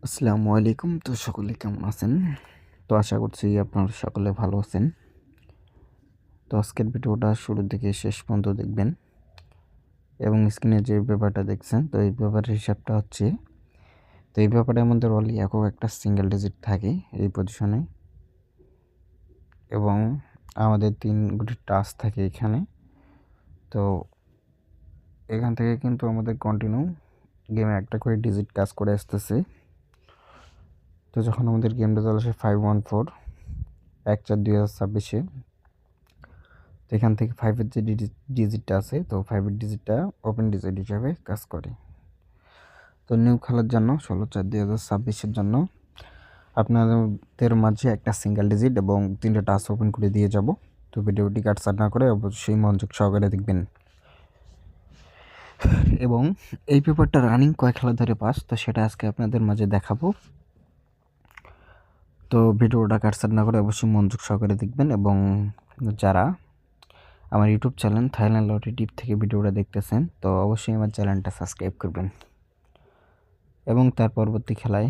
আসসালামু আলাইকুম। তো সকলে কেমন আছেন? তো আশা করছি আপনারা সকলে ভালো আছেন। তো আজকের ভিডিওটা শুরু থেকে শেষ পর্যন্ত দেখবেন এবং স্ক্রিনে যে ব্যাপারটা দেখছেন তো এই ব্যাপারের হিসাবটা হচ্ছে, তো এই ব্যাপারে আমাদের অনলি একক একটা সিঙ্গেল ডিজিট থাকে এই পজিশনে এবং আমাদের 3 গুটি টাচ থাকে এখানে। তো এখান থেকে কিন্তু আমাদের কন্টিনিউ গেমে একটা করে ডিজিট কাজ করে আসতেছে। তো যখন আমাদের গেম রেজাল্ট আসে 514 1/4/2026-এ, তো এখান থেকে 5-এর যে ডিজিটটা আছে তো 5-এর ডিজিটটা ওপেন ডিজিট হিসাবে কাজ করে। তো নিউ খেলার জন্য 16/4/2026-এর জন্য আপনাদের মাঝে একটা সিঙ্গেল ডিজিট এবং 3টে টাচ ওপেন করে দিয়ে যাব। তো ভিডিওটি কাটছাট না করে অবশ্যই মনোযোগ সহকারে দেখবেন এবং এই পেপারটা রানিং কয় খেলা ধরে পাস তো সেটা আজকে আপনাদের মাঝে দেখাবো। তো ভিডিওটা কাটছাট না করে অবশ্যই মনোযোগ সহকারে দেখবেন এবং যারা আমার ইউটিউব চ্যানেল থাইল্যান্ড লটারি টিপ থেকে ভিডিওটা দেখতেছেন তো অবশ্যই আমার চ্যানেলটা সাবস্ক্রাইব করবেন এবং তার পরবর্তী খেলায়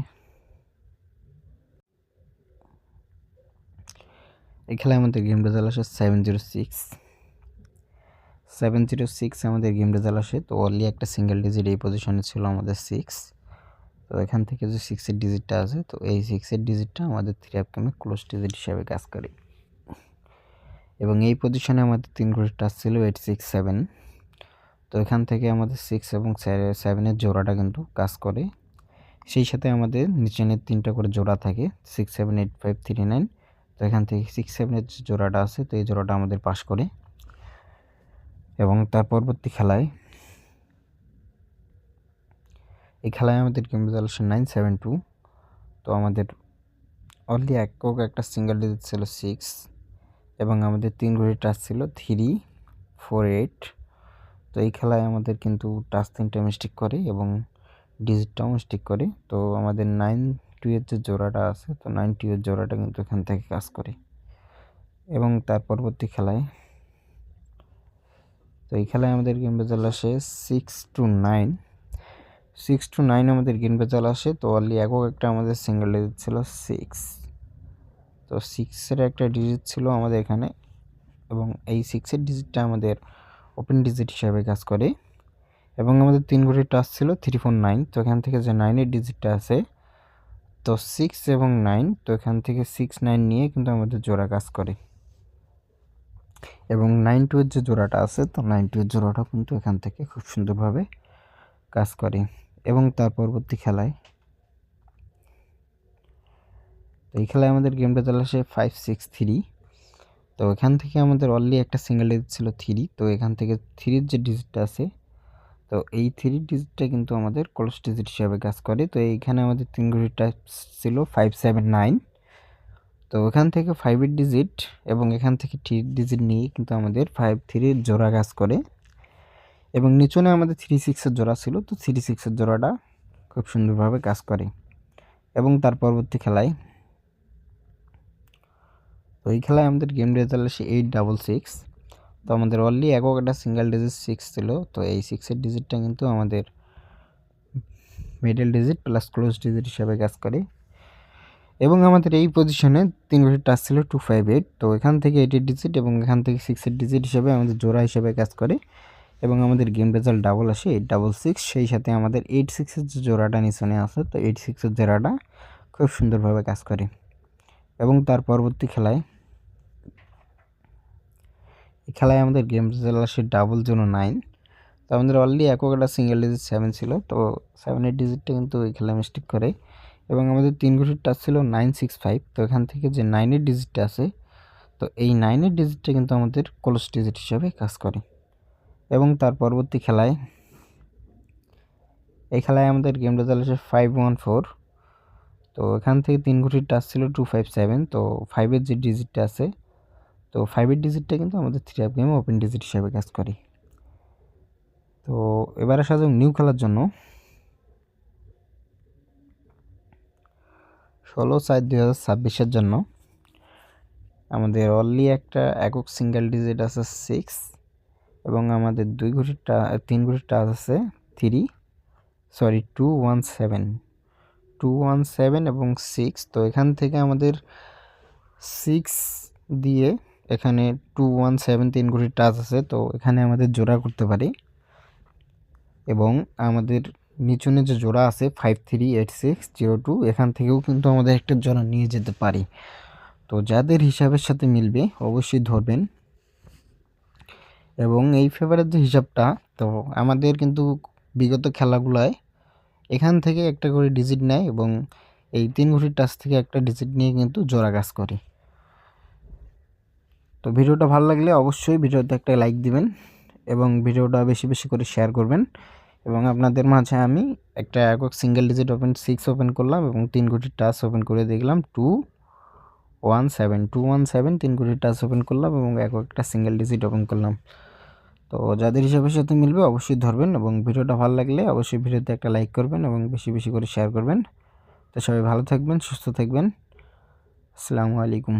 এই খেলায় আমাদের গেম রেজাল্ট আসে 706 আমাদের গেম রেজাল্ট আসে। তো অনলি একটা সিঙ্গেল ডিজিট এই পজিশনে ছিল আমাদের 6। তো এখান থেকে যে 6-এর ডিজিটটা আছে তো এই 6-এর ডিজিটটা আমাদের 3 আপ গেমে ক্লোজ ডিজিট হিসাবে কাজ করে এবং এই পজিশনে আমাদের 3 ঘড়ির টাচ ছিল 867। তো এখান থেকে আমাদের 6 এবং 7-এর জোড়াটা কিন্তু কাজ করে, সেই সাথে আমাদের নিচেনের 3টা করে জোড়া থাকে 6 7 8 5 3 9। তো এখান থেকে 6 7-এর যে জোড়াটা আছে তো এই জোড়াটা আমাদের পাস করে এবং তার পরবর্তী খেলায় এই খেলায় আমাদের গেম রেজাল্ট 972। তো আমাদের অনলি একক একটা সিঙ্গেল ডিজিট ছিল 6 এবং আমাদের 3 ঘড়ির টাচ ছিল 3 4 8। তো এই খেলায় আমাদের কিন্তু টাচ 3টা মিস্টেক করে এবং ডিজিটটাও মিস্টেক করে। তো আমাদের 9 2 এর যে জোড়াটা আছে তো 9 2 এর জোড়াটা কিন্তু এখান থেকে কাজ করে এবং তার পরবর্তী খেলায় তো এই খেলায় আমাদের গেম রেজাল্ট আসে 6-9 আমাদের গেম রেজাল্ট আসে। তো অনলি একক একটা আমাদের সিঙ্গেল ডিজিট ছিল 6। তো 6-এর একটা ডিজিট ছিল আমাদের এখানে এবং এই 6-এর ডিজিটটা আমাদের ওপেন ডিজিট হিসাবে কাজ করে এবং আমাদের 3 ঘড়ির টাচ ছিল 3 4 9। তো এখান থেকে যে 9-এর ডিজিটটা আছে তো 6 এবং 9, তো এখান থেকে 6 9 নিয়ে কিন্তু আমাদের জোড়া কাজ করে এবং 9 2 এর যে জোড়াটা আছে তো 9 2 এর জোড়াটা কিন্তু এখান থেকে খুব সুন্দরভাবে কাজ করে এবং তার পরবর্তী খেলায় তো এই খেলায় আমাদের গেম রেজাল্ট আসে 5-6-3। তো এখান থেকে আমাদের অনলি একটা সিঙ্গেল ডিজিট ছিল 3। তো এখান থেকে 3-এর যে ডিজিটটা আছে তো এই 3 ডিজিটটা কিন্তু আমাদের ক্লোজ ডিজিট হিসাবে কাজ করে। তো এইখানে আমাদের 3 ঘড়িটা ছিল 5 7 9। তো এখান থেকে 5-এর ডিজিট এবং এখান থেকে 3 ডিজিট নিয়ে কিন্তু আমাদের 5-3-এর জোড়া কাজ করে এবং নিচনে আমাদের 3-6-এর জোড়া ছিল তো 3-6-এর জোড়াটা খুব সুন্দরভাবে কাজ করে এবং তার পরবর্তী খেলায় তো এই খেলায় আমাদের গেম রেজাল্ট আসে 8-6। তো আমাদের অনলি একক একটা সিঙ্গেল ডিজিট 6 ছিল। তো এই 6-এর ডিজিটটা কিন্তু আমাদের middle digit plus close digit হিসাবে কাজ করে এবং আমাদের এই পজিশনে 3 ঘড়ির টাচ ছিল 258। তো এখান থেকে 8-এর ডিজিট এবং এখান থেকে 6-এর ডিজিট হিসাবে আমাদের জোড়া হিসাবে কাজ করে এবং আমাদের গেম রেজাল্ট ডাবল আসে 8-6। সেই সাথে আমাদের 8-6-এর যে জোড়াটা নিচনে আছে তো 8-6-এর জোড়াটা খুব সুন্দরভাবে কাজ করে এবং তার পরবর্তী খেলায় এই খেলায় আমাদের গেম রেজাল্ট আসে 009। তো আমাদের অলরেডি একক একটা সিঙ্গেল ডিজিট 7 ছিল। তো 7-এর ডিজিটটা কিন্তু এই খেলায় মিস্টেক করে এবং আমাদের 3 ঘড়ির টাচ ছিল 965। তো এখান থেকে যে 9-এর ডিজিটটা আছে তো এই 9-এর ডিজিটটা কিন্তু আমাদের ক্লোজ ডিজিট হিসাবে কাজ করে এবং তার পরবর্তী খেলায় এই খেলায় আমাদের গেম রেজাল্ট আসে 514। তো এখান থেকে 3 ঘড়ির টাচ ছিল 257। তো 5-এর যে ডিজিটটা আছে তো 5-এর ডিজিটটা কিন্তু আমাদের 3 আপ গেমে ওপেন ডিজিট হিসাবে কাজ করে। তো এবার আসা যাক নিউ খেলার জন্য 16/4/2026-এর জন্য আমাদের অনলি একটা একক সিঙ্গেল ডিজিট আছে 6 এবং আমাদের 3 ঘড়ির টাচ আছে 217। 217 এবং 6। তো এখান থেকে আমাদের 6 দিয়ে এখানে 217 3 ঘড়ি টাচ আছে, তো এখানে আমাদের জোড়া করতে পারি এবং আমাদের নিচনে যে জোড়া আছে 538602 এখান থেকেও কিন্তু আমাদের একটা জোড়া নিয়ে যেতে পারি। তো যাদের হিসাবের সাথে মিলবে অবশ্যই ধরবেন। এবং এই ফেভারের যে হিসাবটা, তো আমাদের কিন্তু বিগত খেলাগুলায় এখান থেকে একটা করে ডিজিট নেয় এবং এই 3 ঘড়ির টাচ থেকে একটা ডিজিট নিয়ে কিন্তু জোড়া কাজ করে। তো ভিডিওটা ভালো লাগলে অবশ্যই ভিডিওতে একটা লাইক দিবেন এবং ভিডিওটা বেশি বেশি করে শেয়ার করবেন। এবং আপনাদের মাঝে আমি একটা একক সিঙ্গেল ডিজিট 6 ওপেন করলাম এবং 3 ঘড়ির টাচ ওপেন করে দেখলাম 217 3 ঘড়ির টাচ ওপেন করলাম এবং একটা সিঙ্গেল ডিজিট ওপেন করলাম। তো যাদের হিসাবের সাথে মিলবে অবশ্যই ধরবেন এবং ভিডিওটা ভালো লাগলে অবশ্যই ভিডিওতে একটা লাইক করবেন এবং বেশি বেশি করে শেয়ার করবেন। তো সবাই ভালো থাকবেন, সুস্থ থাকবেন। আসসালামু আলাইকুম।